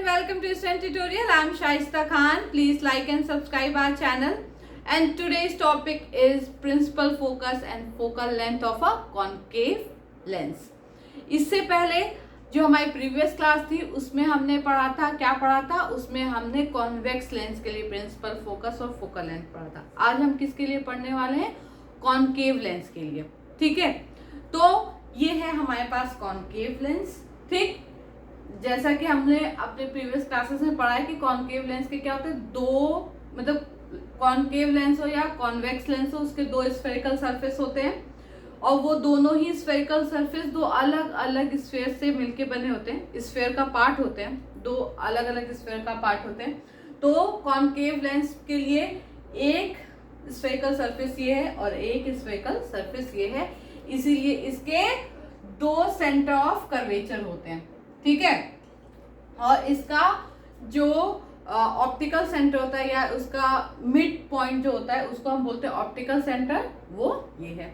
and welcome to Instant Tutorial. I am Shaista Khan. Please like and subscribe our channel. And today's topic is principal focus and focal length of a concave lens. इससे पहले जो हमारी previous class थी उसमें हमने पढ़ा था, क्या पढ़ा था? उसमें हमने कॉन्वेक्स लेंस के लिए प्रिंसिपल फोकस और फोकल लेंथ पढ़ा था. आज हम किसके लिए पढ़ने वाले हैं? कॉन्केव लेंस के लिए. ठीक है, तो ये है हमारे पास कॉन्केव लेंस. ठीक, जैसा कि हमने अपने प्रीवियस क्लासेस में पढ़ा है कि कॉन्केव लेंस के क्या होते हैं, दो मतलब कॉन्केव लेंस हो या कॉन्वेक्स लेंस हो, उसके दो स्फेरिकल सरफेस होते हैं और वो दोनों ही स्फेरिकल सरफेस दो अलग अलग स्फेयर से मिलके बने होते हैं. स्फेयर का पार्ट होते हैं, दो अलग अलग स्फेयर का पार्ट होते हैं. तो कॉन्केव लेंस के लिए एक स्फेरिकल सरफेस ये है और एक स्फेरिकल सरफेस ये है, इसीलिए इसके दो सेंटर ऑफ कर्वेचर होते हैं. ठीक है, और इसका जो ऑप्टिकल सेंटर होता है या उसका मिड पॉइंट जो होता है उसको हम बोलते हैं ऑप्टिकल सेंटर, वो ये है.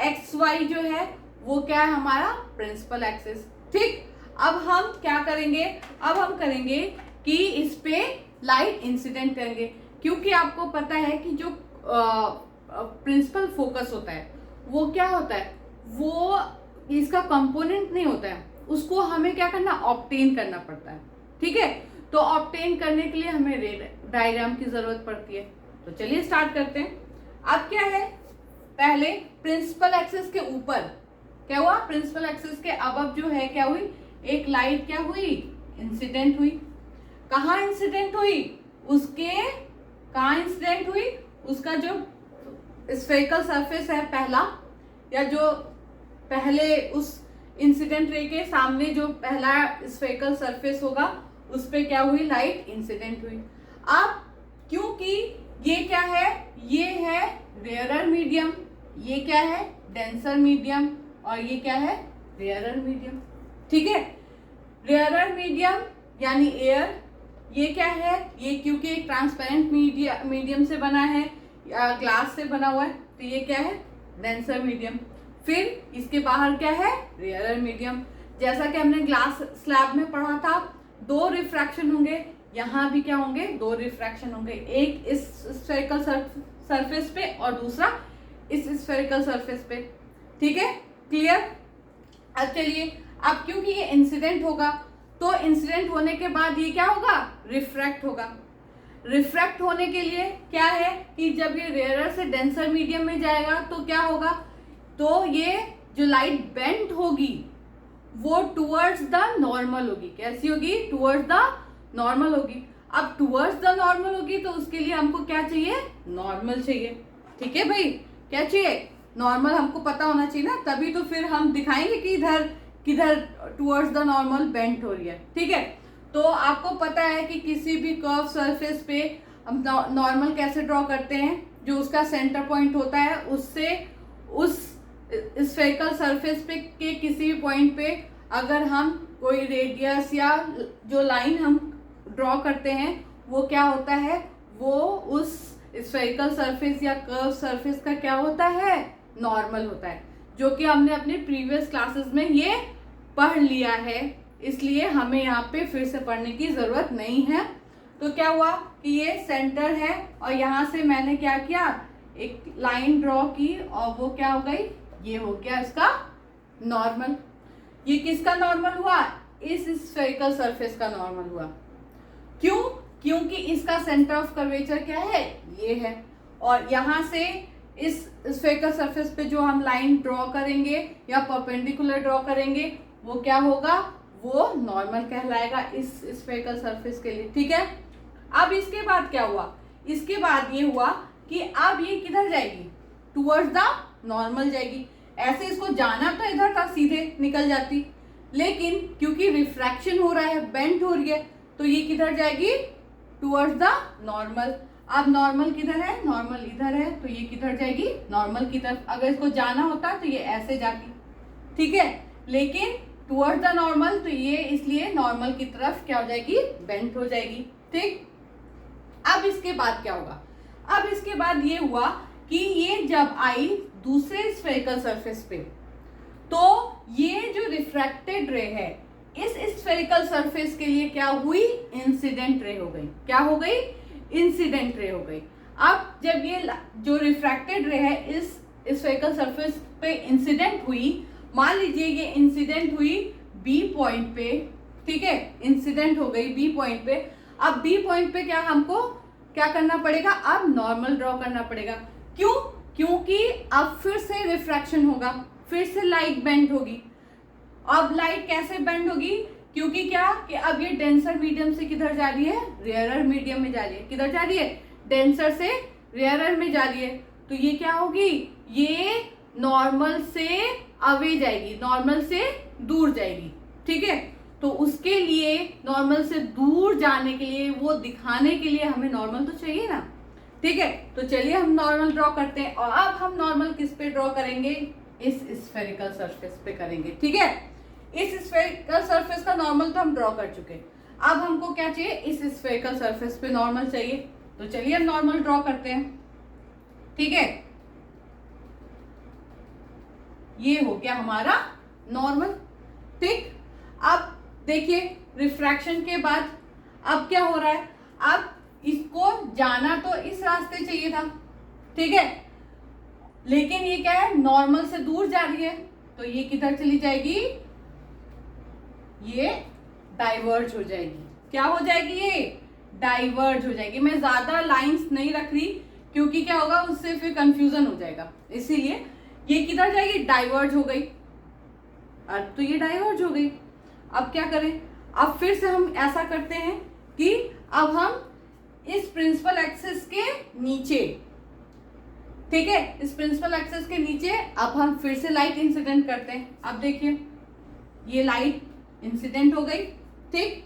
एक्स वाई जो है वो क्या है? हमारा प्रिंसिपल एक्सिस. ठीक, अब हम क्या करेंगे? अब हम करेंगे कि इस पे लाइट इंसिडेंट करेंगे, क्योंकि आपको पता है कि जो प्रिंसिपल फोकस होता है वो क्या होता है, वो इसका कंपोनेंट नहीं होता है, उसको हमें क्या करना, ऑब्टेन करना पड़ता है. ठीक है, तो ऑब्टेन करने के लिए हमें डायग्राम की जरूरत पड़ती है. तो चलिए स्टार्ट करते हैं. अब क्या है, पहले प्रिंसिपल एक्सिस के ऊपर क्या हुआ, प्रिंसिपल एक्सिस के अबव जो है क्या हुई, एक लाइट क्या हुई, इंसिडेंट हुई. कहाँ इंसिडेंट हुई? उसके कहाँ इंसिडेंट हुई? उसका जो स्फेरिकल सरफेस है पहला, या जो पहले उस इंसिडेंट रे के सामने जो पहला स्फेरिकल सरफेस होगा उस पे क्या हुई, लाइट इंसिडेंट हुई. अब क्योंकि ये क्या है, ये है रेयरर मीडियम, ये क्या है, डेंसर मीडियम, और ये क्या है, रेयरर मीडियम. ठीक है, रेयरर मीडियम यानी एयर, ये क्या है, ये क्योंकि एक ट्रांसपेरेंट मीडियम से बना है या ग्लास से बना हुआ है, तो ये क्या है, डेंसर मीडियम. फिर इसके बाहर क्या है, रेयरर मीडियम. जैसा कि हमने ग्लास स्लैब में पढ़ा था, दो रिफ्रैक्शन होंगे, यहाँ भी क्या होंगे, दो रिफ्रैक्शन होंगे, एक इस स्फेरिकल सरफेस पे और दूसरा इस स्फेरिकल सरफेस पे. ठीक है, क्लियर. अब चलिए, अब क्योंकि ये इंसिडेंट होगा तो इंसिडेंट होने के बाद ये क्या होगा, रिफ्रैक्ट होगा. रिफ्रैक्ट होने के लिए क्या है कि जब ये रेयरर से डेंसर मीडियम में जाएगा तो क्या होगा, तो ये जो लाइट बेंट होगी वो टुवर्ड्स द नॉर्मल होगी. कैसी होगी? टुवर्ड्स द नॉर्मल होगी. अब टुवर्ड्स द नॉर्मल होगी तो उसके लिए हमको क्या चाहिए, नॉर्मल चाहिए. ठीक है भाई, क्या चाहिए, नॉर्मल. हमको पता होना चाहिए ना, तभी तो फिर हम दिखाएंगे कि इधर किधर टुवर्ड्स द नॉर्मल बेंट हो रही है. ठीक है, तो आपको पता है कि किसी भी कर्व सरफेस पे हम नॉर्मल कैसे ड्रॉ करते हैं, जो उसका सेंटर पॉइंट होता है उससे उस स्फेरिकल सरफेस पे के किसी भी पॉइंट पे अगर हम कोई रेडियस या जो लाइन हम ड्रॉ करते हैं वो क्या होता है, वो उस स्फेरिकल सरफेस या कर्व सरफेस का क्या होता है, नॉर्मल होता है, जो कि हमने अपने प्रीवियस क्लासेस में ये पढ़ लिया है, इसलिए हमें यहाँ पे फिर से पढ़ने की जरूरत नहीं है. तो क्या हुआ कि ये सेंटर है और यहाँ से मैंने क्या किया, एक लाइन ड्रॉ की और वो क्या हो गई, ये हो गया इसका नॉर्मल. ये किसका नॉर्मल हुआ, इस स्फेरिकल सरफेस का नॉर्मल हुआ. क्यों? क्योंकि इसका सेंटर ऑफ कर्वेचर क्या है, ये है, और यहाँ से इस स्फेरिकल सरफेस पे जो हम लाइन ड्रॉ करेंगे या परपेंडिकुलर ड्रॉ करेंगे वो क्या होगा, वो नॉर्मल कहलाएगा इस स्फेरिकल सरफेस के लिए. ठीक है, अब इसके बाद क्या हुआ, इसके बाद ये हुआ कि अब ये किधर जाएगी, टुवर्ड्स द नॉर्मल जाएगी. ऐसे इसको जाना तो इधर था, सीधे निकल जाती, लेकिन क्योंकि रिफ्रैक्शन हो रहा है, बेंट हो रही है, तो ये किधर जाएगी, टुवर्ड्स द नॉर्मल. अब नॉर्मल किधर है, नॉर्मल इधर है, तो ये किधर जाएगी, नॉर्मल की तरफ. अगर इसको जाना होता तो ये ऐसे जाती. ठीक है, लेकिन टुवर्ड्स द नॉर्मल, तो ये इसलिए नॉर्मल की तरफ क्या हो जाएगी, बेंट हो जाएगी. ठीक, अब इसके बाद क्या होगा, अब इसके बाद ये हुआ कि ये जब आई दूसरे स्फेरिकल सरफेस पे, तो ये जो रिफ्रैक्टेड रे है इस स्फेरिकल सरफेस के लिए क्या हुई, इंसिडेंट रे हो गई। क्या हो गई, इंसिडेंट रे हो गई। अब जब ये जो रिफ्रैक्टेड रे है इस स्फेरिकल सरफेस पे इंसिडेंट हुई, मान लीजिए ये इंसिडेंट हुई बी पॉइंट पे, ठीक है, इंसिडेंट हो गई बी पॉइंट पे। अब बी पॉइंट पे क्या हमको क्या करना पड़ेगा, अब नॉर्मल ड्रॉ करना पड़ेगा। क्यों, क्योंकि अब फिर से रिफ्रैक्शन होगा, फिर से लाइट बेंड होगी। अब लाइट कैसे बेंड होगी, क्योंकि क्या कि अब ये डेंसर मीडियम से किधर जा रही है, रेयरर मीडियम में जा रही है। किधर जा रही है, डेंसर से रेयरर में जा रही है। तो ये क्या होगी, ये नॉर्मल से अवे जाएगी, नॉर्मल से दूर जाएगी, ठीक है। तो उसके लिए नॉर्मल से दूर जाने के लिए, वो दिखाने के लिए हमें नॉर्मल तो चाहिए ना, ठीक है। तो चलिए हम नॉर्मल ड्रॉ करते हैं। और अब हम नॉर्मल किस पे ड्रॉ करेंगे, इस स्फेरिकल सरफेस पे करेंगे, ठीक है। इस स्फेरिकल सरफेस का नॉर्मल तो हम ड्रॉ कर चुके। अब हमको क्या चाहिए, इस स्फेरिकल सरफेस पे नॉर्मल चाहिए। तो चलिए हम नॉर्मल ड्रॉ करते हैं, ठीक है। ये हो गया हमारा नॉर्मल, ठीक। अब देखिए रिफ्रैक्शन के बाद अब क्या हो रहा है, अब इसको जाना तो इस रास्ते चाहिए था, ठीक है, लेकिन ये क्या है, नॉर्मल से दूर जा रही है। तो ये किधर चली जाएगी, ये डाइवर्ज हो जाएगी। क्या हो जाएगी, ये डाइवर्ज हो जाएगी। मैं ज्यादा लाइंस नहीं रख रही क्योंकि क्या होगा, उससे फिर कंफ्यूजन हो जाएगा, इसीलिए ये किधर जाएगी, डाइवर्ज हो गई। अब तो ये डाइवर्ज हो गई। अब क्या करें, अब फिर से हम ऐसा करते हैं कि अब हम इस प्रिंसिपल एक्सिस के नीचे, ठीक है, इस प्रिंसिपल एक्सिस के नीचे अब हम फिर से लाइट इंसिडेंट करते हैं। अब देखिए ये लाइट इंसिडेंट हो गई, ठीक।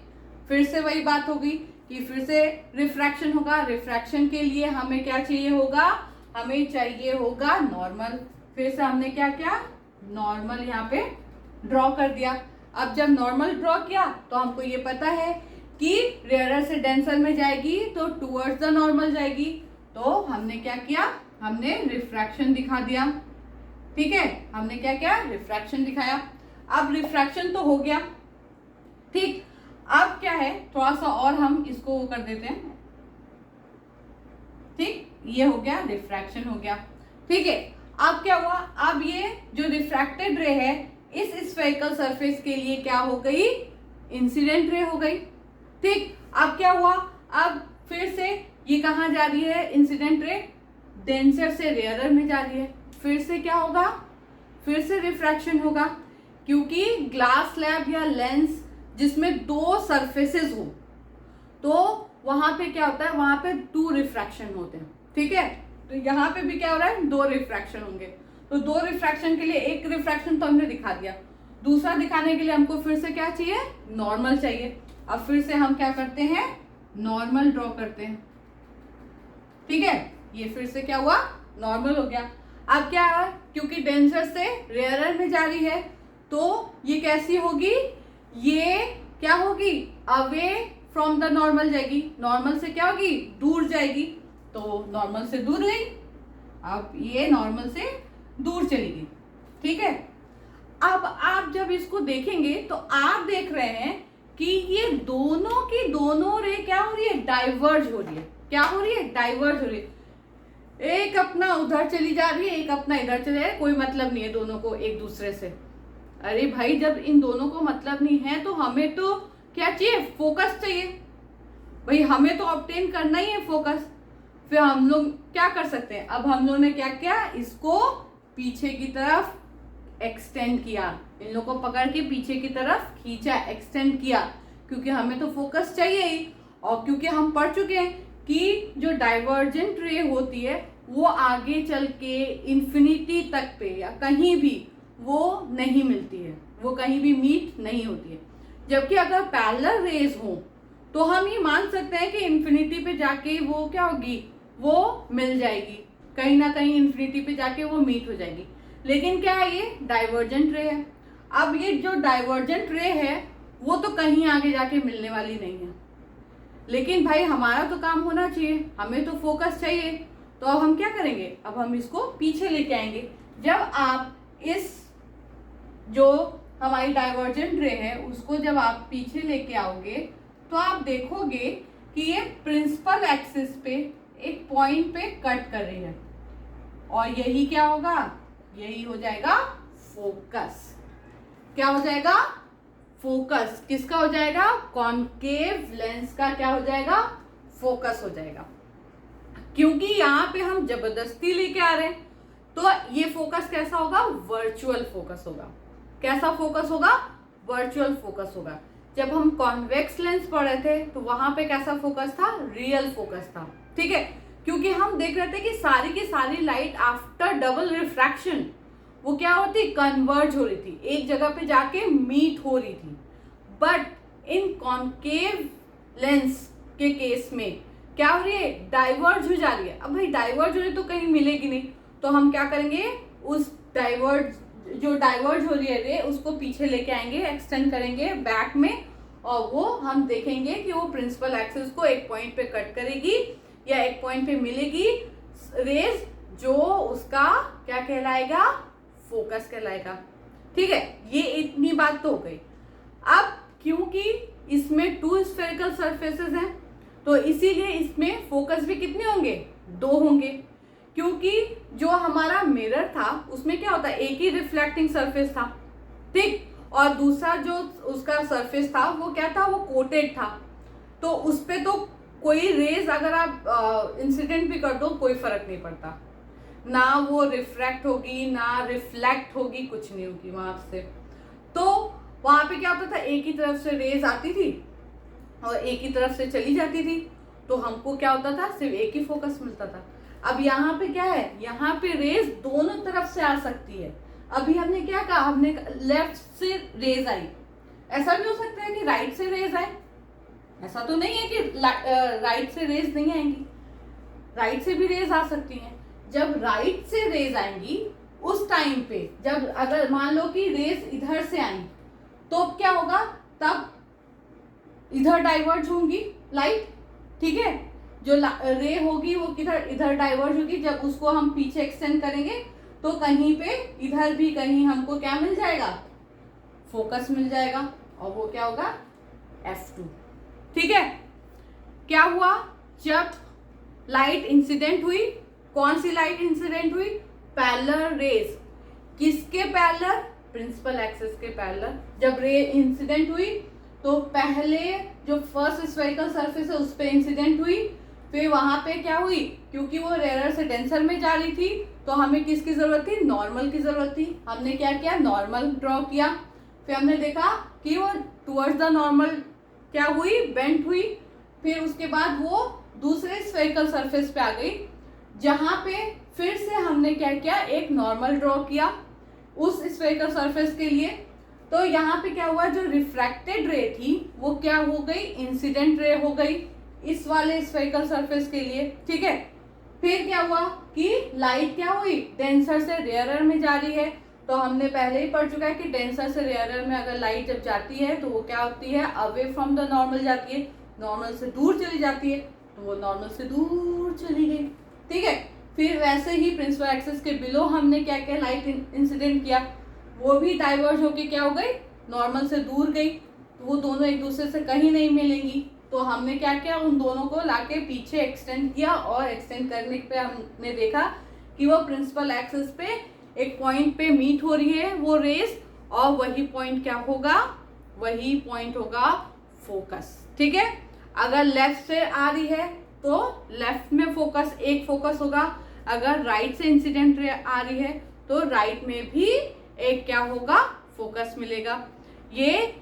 फिर से वही बात होगी कि फिर से रिफ्रैक्शन होगा। रिफ्रैक्शन के लिए हमें क्या चाहिए होगा, हमें चाहिए होगा नॉर्मल। फिर से हमने क्या किया, नॉर्मल यहाँ पे ड्रॉ कर दिया। अब जब नॉर्मल ड्रॉ किया तो हमको ये पता है कि रेयरर से डेंसर में जाएगी तो टुवर्ड्स द नॉर्मल जाएगी। तो हमने क्या किया, हमने रिफ्रैक्शन दिखा दिया, ठीक है। हमने क्या किया, रिफ्रैक्शन दिखाया। अब रिफ्रैक्शन तो हो गया, ठीक। अब क्या है, थोड़ा सा और हम इसको कर देते हैं, ठीक। ये हो गया, रिफ्रैक्शन हो गया, ठीक है। अब क्या हुआ, अब ये जो रिफ्रैक्टेड रे है इस स्फेरिकल सरफेस के लिए क्या हो गई, इंसिडेंट रे हो गई, ठीक। अब क्या हुआ, अब फिर से ये कहाँ जा रही है, इंसिडेंट रे डेंसर से रेयरर में जा रही है। फिर से क्या होगा, फिर से रिफ्रैक्शन होगा, क्योंकि ग्लास स्लैब या लेंस जिसमें दो सरफेसेस हो तो वहां पे क्या होता है, वहां पे 2 रिफ्रैक्शन होते हैं, ठीक है। तो यहाँ पे भी क्या हो रहा है, 2 रिफ्रैक्शन होंगे। तो 2 रिफ्रैक्शन के लिए एक रिफ्रैक्शन तो हमने दिखा दिया, दूसरा दिखाने के लिए हमको फिर से क्या चाहिए, नॉर्मल चाहिए। अब फिर से हम क्या करते हैं, नॉर्मल ड्रॉ करते हैं, ठीक है। ये फिर से क्या हुआ, नॉर्मल हो गया। अब क्या है, क्योंकि डेंसर से रेयरर में जा रही है तो ये कैसी होगी, ये क्या होगी, अवे फ्रॉम द नॉर्मल जाएगी। नॉर्मल से क्या होगी, दूर जाएगी। तो नॉर्मल से दूर गई, अब ये नॉर्मल से दूर चली गई, ठीक है। अब आप जब इसको देखेंगे तो आप देख रहे हैं कि ये दोनों की दोनों रे क्या हो रही है, डाइवर्ज हो रही है। क्या हो रही है, डाइवर्ज हो रही है। एक अपना उधर चली जा रही है, एक अपना इधर चले जा रही है, कोई मतलब नहीं है दोनों को एक दूसरे से। अरे भाई जब इन दोनों को मतलब नहीं है तो हमें तो क्या चाहिए, फोकस चाहिए भाई, हमें तो ऑब्टेन करना ही है फोकस। फिर हम लोग क्या कर सकते हैं, अब हम लोग ने क्या किया, इसको पीछे की तरफ एक्सटेंड किया, इन लोगों को पकड़ के पीछे की तरफ खींचा, एक्सटेंड किया, क्योंकि हमें तो फोकस चाहिए ही। और क्योंकि हम पढ़ चुके हैं कि जो डाइवर्जेंट रे होती है वो आगे चल के इंफिनिटी तक पे या कहीं भी वो नहीं मिलती है, वो कहीं भी मीट नहीं होती है। जबकि अगर पैरेलल रेज हो तो हम ये मान सकते हैं कि इंफिनिटी पे जाके वो क्या होगी, वो मिल जाएगी, कहीं ना कहीं इंफिनिटी पे जाके वो मीट हो जाएगी। लेकिन क्या है, ये डाइवर्जेंट रे है। अब ये जो डाइवर्जेंट रे है वो तो कहीं आगे जाके मिलने वाली नहीं है। लेकिन भाई हमारा तो काम होना चाहिए, हमें तो फोकस चाहिए। तो अब हम क्या करेंगे, अब हम इसको पीछे लेके आएंगे। जब आप इस जो हमारी डाइवर्जेंट रे है उसको जब आप पीछे लेके आओगे तो आप देखोगे कि ये प्रिंसिपल एक्सिस पे एक पॉइंट पे कट कर रही है और यही क्या होगा, यही हो जाएगा फोकस। क्या हो जाएगा, फोकस। किसका हो जाएगा, कॉनकेव लेंस का क्या हो जाएगा, फोकस हो जाएगा। क्योंकि यहाँ पे हम जबरदस्ती लेके आ रहे हैं तो ये फोकस कैसा होगा, वर्चुअल फोकस होगा। कैसा फोकस होगा, वर्चुअल फोकस होगा। जब हम कॉन्वेक्स लेंस पढ़ रहे थे तो वहां पे कैसा फोकस था, रियल फोकस था। ठीक है, क्योंकि हम देख रहे थे कि सारी की सारी लाइट आफ्टर डबल रिफ्रैक्शन वो क्या होती, कन्वर्ज हो रही थी, एक जगह पे जाके मीट हो रही थी। बट इन कॉनकेव लेंस के केस में क्या हो रही है, डाइवर्ज हो जा रही है। अब भाई डाइवर्ज हो रही है तो कहीं मिलेगी नहीं, तो हम क्या करेंगे, उस जो डाइवर्ज हो रही है रे उसको पीछे लेके आएंगे, एक्सटेंड करेंगे बैक में, और वो हम देखेंगे कि वो प्रिंसिपल एक्सिस को एक पॉइंट पे कट करेगी या एक पॉइंट पे मिलेगी रेज, जो उसका क्या कहलाएगा, फोकस कहलाएगा। ठीक है, ये इतनी बात तो हो गई। अब क्योंकि इसमें 2 स्फेरिकल सरफेसेस हैं तो इसीलिए इसमें फोकस भी कितने होंगे, 2 होंगे। क्योंकि जो हमारा मिरर था उसमें क्या होता है, एक ही रिफ्लेक्टिंग सरफेस था, ठीक, और दूसरा जो उसका सरफेस था वो क्या था, वो कोटेड था। तो उस पे तो कोई रेज अगर आप इंसिडेंट भी कर दो कोई फर्क नहीं पड़ता, ना वो रिफ्रैक्ट होगी ना रिफ्लेक्ट होगी, कुछ नहीं होगी वहां से। तो वहां पे क्या होता था, एक ही तरफ से रेज आती थी और एक ही तरफ से चली जाती थी, तो हमको क्या होता था, सिर्फ एक ही फोकस मिलता था। अब यहाँ पे क्या है, यहाँ पे रेज दोनों तरफ से आ सकती है। अभी हमने क्या कहा, हमने लेफ्ट से रेज आई, ऐसा भी हो सकता है कि राइट से रेज आए। ऐसा तो नहीं है कि राइट से रेज नहीं आएंगी, राइट से भी रेज आ सकती हैं। जब राइट से रेज आएंगी उस टाइम पे, जब अगर मान लो कि रेज इधर से आई तो क्या होगा, तब इधर डाइवर्ज होंगी लाइट। ठीक है, जो रे होगी वो किधर, इधर डाइवर्ज होगी। जब उसको हम पीछे एक्सटेंड करेंगे तो कहीं पे इधर भी कहीं हमको क्या मिल जाएगा, फोकस मिल जाएगा, और वो क्या होगा, F2। ठीक है, क्या हुआ, जब लाइट इंसिडेंट हुई, कौन सी लाइट इंसिडेंट हुई, पैरेलल रेज। किसके पैरेलल, प्रिंसिपल एक्सिस के पैरेलल। जब रे इंसिडेंट हुई तो पहले जो फर्स्ट स्फेरिकल सरफेस है उस पे इंसिडेंट हुई, फिर वहां पे क्या हुई, क्योंकि वो रेयर से डेंसर में जा रही थी तो हमें किसकी जरूरत थी, नॉर्मल की जरूरत थी। हमने क्या किया, नॉर्मल ड्रॉ किया। फिर हमने देखा कि वो टुवर्ड्स द नॉर्मल क्या हुई, बेंट हुई। फिर उसके बाद वो दूसरे स्फेरिकल सरफेस पे आ गई, जहां पे फिर से हमने क्या किया, एक नॉर्मल ड्रॉ किया उस स्फेरिकल सरफेस के लिए। तो यहाँ पे क्या हुआ, जो रिफ्रैक्टेड रे थी वो क्या हो गई, इंसिडेंट रे हो गई इस वाले स्फेरिकल सरफेस के लिए। ठीक है, फिर क्या हुआ कि लाइट क्या हुई, डेंसर से रेयरर में जा रही है। तो हमने पहले ही पढ़ चुका है कि डेंसर से रेयरर में अगर लाइट जब जाती है तो वो क्या होती है, अवे फ्रॉम द नॉर्मल जाती है, नॉर्मल से दूर चली जाती है, तो वो नॉर्मल से दूर चली गई। ठीक है, फिर वैसे ही प्रिंसिपल एक्सिस के बिलो हमने क्या किया, लाइट इंसिडेंट किया, वो भी डाइवर्ज होके क्या हो गई, नॉर्मल से दूर गई। तो वो दोनों एक दूसरे से कहीं नहीं मिलेंगी, तो हमने क्या किया, उन दोनों को लाके पीछे एक्सटेंड किया, और एक्सटेंड करने पे हमने देखा कि वो प्रिंसिपल एक्सिस पे एक पॉइंट पे मीट हो रही है वो रेस, और वही पॉइंट क्या होगा, वही पॉइंट होगा फोकस। ठीक है, अगर लेफ्ट से आ रही है तो लेफ्ट में फोकस, एक फोकस होगा। अगर राइट से इंसिडेंट आ रही है तो राइट में भी एक क्या होगा, फोकस मिलेगा। ये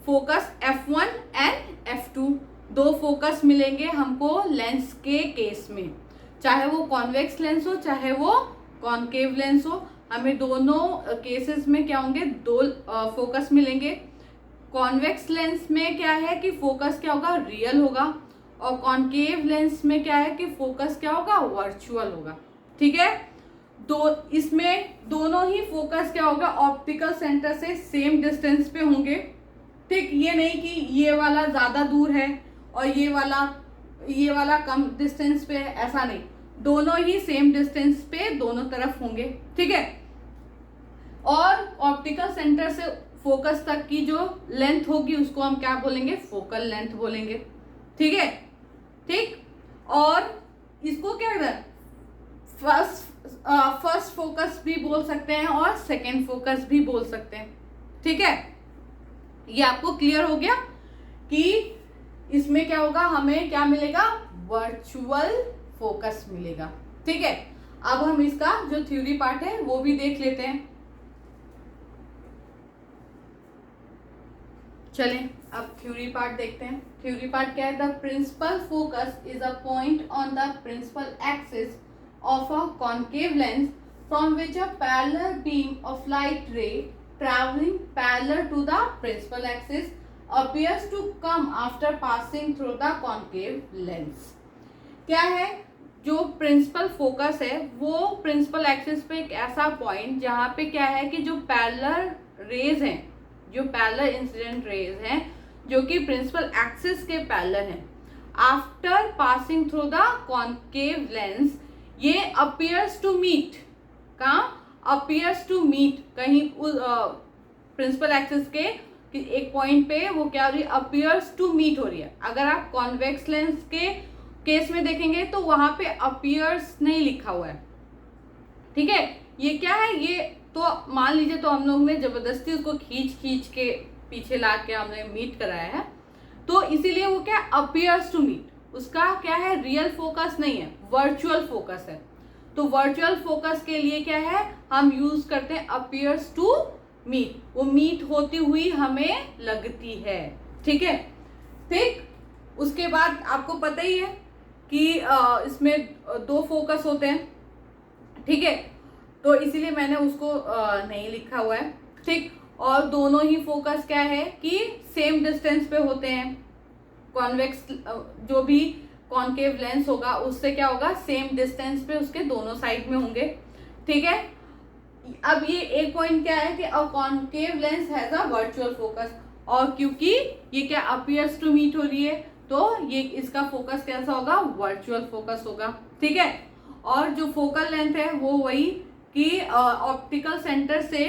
फोकस F1 एंड F2 दो फोकस मिलेंगे हमको लेंस के केस में, चाहे वो कॉन्वेक्स लेंस हो चाहे वो कॉनकेव लेंस हो, हमें दोनों केसेस में क्या होंगे, दो फोकस मिलेंगे। कॉन्वेक्स लेंस में क्या है कि फोकस क्या होगा, रियल होगा, और कॉनकेव लेंस में क्या है कि फोकस क्या होगा, वर्चुअल होगा। ठीक है, इसमें दोनों ही फोकस क्या होगा, ऑप्टिकल सेंटर से सेम डिस्टेंस पे होंगे। ठीक, ये नहीं कि ये वाला ज्यादा दूर है और ये वाला कम डिस्टेंस पे है, ऐसा नहीं, दोनों ही सेम डिस्टेंस पे दोनों तरफ होंगे। ठीक है, और ऑप्टिकल सेंटर से फोकस तक की जो लेंथ होगी उसको हम क्या बोलेंगे, फोकल लेंथ बोलेंगे। ठीक है, ठीक। और इसको क्या कहते हैं, फर्स्ट फोकस भी बोल सकते हैं और सेकेंड फोकस भी बोल सकते हैं। ठीक है, ये आपको क्लियर हो गया कि इसमें क्या होगा, हमें क्या मिलेगा, वर्चुअल फोकस मिलेगा। ठीक है, अब हम इसका जो थ्योरी पार्ट है वो भी देख लेते हैं। चलें अब थ्योरी पार्ट देखते हैं। थ्योरी पार्ट क्या है, the principal focus is a point on the principal axis of a concave lens from which a parallel beam of light ray travelling parallel to the principal axis appears to come after passing through the concave lens। क्या है, जो principal focus है वो principal axis पे एक ऐसा point जहां पे क्या है कि जो पैरेलल रेज हैं, जो पैरेलल इंसिडेंट रेज हैं जो कि प्रिंसिपल एक्सिस के पैरेलल हैं, after passing through the concave lens ये अपीयर्स टू मीट, कहाँ अपीयर्स टू मीट, कहीं प्रिंसिपल एक्सिस के एक पॉइंट पे वो क्या हो रही है, अपीयर्स टू मीट हो रही है। अगर आप कॉन्वेक्स लेंस के केस में देखेंगे तो वहां पे अपीयर्स नहीं लिखा हुआ है। ठीक है, ये क्या है, ये तो मान लीजिए तो हम लोग ने जबरदस्ती उसको खींच के पीछे ला के हमने मीट कराया है, तो इसीलिए वो क्या अपीयर्स टू मीट, उसका क्या है, रियल फोकस नहीं है, वर्चुअल फोकस है। तो वर्चुअल फोकस के लिए क्या है, हम यूज करते हैं अपीयर्स टू मीट, वो मीट होती हुई हमें लगती है। ठीक है, ठीक। उसके बाद आपको पता ही है कि इसमें दो फोकस होते हैं। ठीक है, तो इसीलिए मैंने उसको नहीं लिखा हुआ है। ठीक, और दोनों ही फोकस क्या है कि सेम डिस्टेंस पे होते हैं। कॉन्वेक्स जो भी कॉन्केव लेंस होगा उससे क्या होगा, सेम डिस्टेंस पे उसके दोनों साइड में होंगे। ठीक है, अब ये एक पॉइंट क्या है कि अ concave lens has a virtual focus, और क्योंकि ये क्या अपीयर्स टू मीट हो रही है तो ये इसका फोकस कैसा होगा, वर्चुअल फोकस होगा। ठीक है, और जो फोकल लेंथ है वो वही कि ऑप्टिकल सेंटर से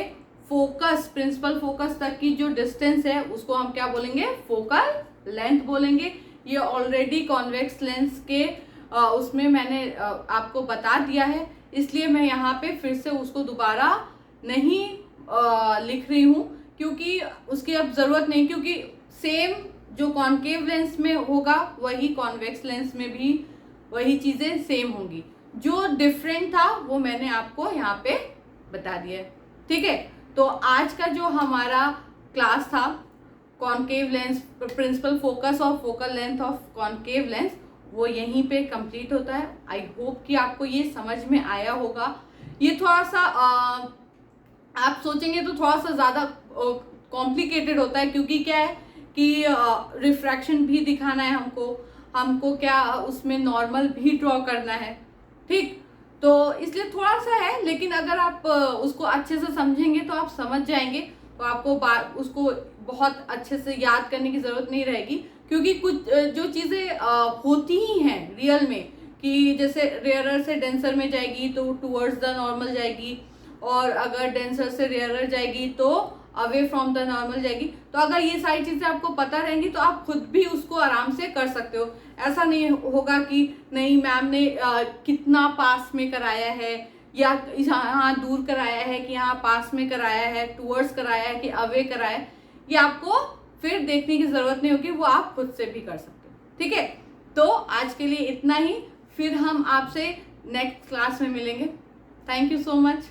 फोकस, प्रिंसिपल फोकस तक की जो डिस्टेंस है उसको हम क्या बोलेंगे, फोकल लेंथ बोलेंगे। ये ऑलरेडी कॉन्वेक्स लेंस के उसमें मैंने आपको बता दिया है, इसलिए मैं यहाँ पे फिर से उसको दोबारा नहीं लिख रही हूँ, क्योंकि उसकी अब ज़रूरत नहीं, क्योंकि सेम जो कॉन्केव लेंस में होगा वही कॉन्वेक्स लेंस में भी वही चीज़ें सेम होंगी। जो डिफरेंट था वो मैंने आपको यहाँ पे बता दिया है। ठीक है, तो आज का जो हमारा क्लास था कॉन्केव लेंस, प्रिंसिपल फोकस और focal length of concave lens, वो यहीं पे कंप्लीट होता है। आई होप कि आपको ये समझ में आया होगा। ये थोड़ा सा आप सोचेंगे तो थोड़ा सा ज़्यादा कॉम्प्लिकेटेड होता है, क्योंकि क्या है कि रिफ्रैक्शन भी दिखाना है हमको क्या उसमें नॉर्मल भी ड्रॉ करना है। ठीक, तो इसलिए थोड़ा सा है, लेकिन अगर आप उसको अच्छे से समझेंगे तो आप समझ जाएंगे, तो आपको उसको बहुत अच्छे से याद करने की ज़रूरत नहीं रहेगी, क्योंकि कुछ जो चीज़ें होती ही हैं रियल में, कि जैसे रेयरर से डेंसर में जाएगी तो टूवर्ड्स द नॉर्मल जाएगी, और अगर डेंसर से रेयरर जाएगी तो अवे फ्रॉम द नॉर्मल जाएगी। तो अगर ये सारी चीज़ें आपको पता रहेंगी तो आप खुद भी उसको आराम से कर सकते हो। ऐसा नहीं होगा कि नहीं मैम ने कितना पास में कराया है, या यहाँ दूर कराया है कि यहाँ पास में कराया है, टूवर्ड्स कराया है कि अवे कराया है, ये आपको फिर देखने की ज़रूरत नहीं होगी, वो आप खुद से भी कर सकते हो। ठीक है, तो आज के लिए इतना ही, फिर हम आपसे नेक्स्ट क्लास में मिलेंगे। Thank you so much.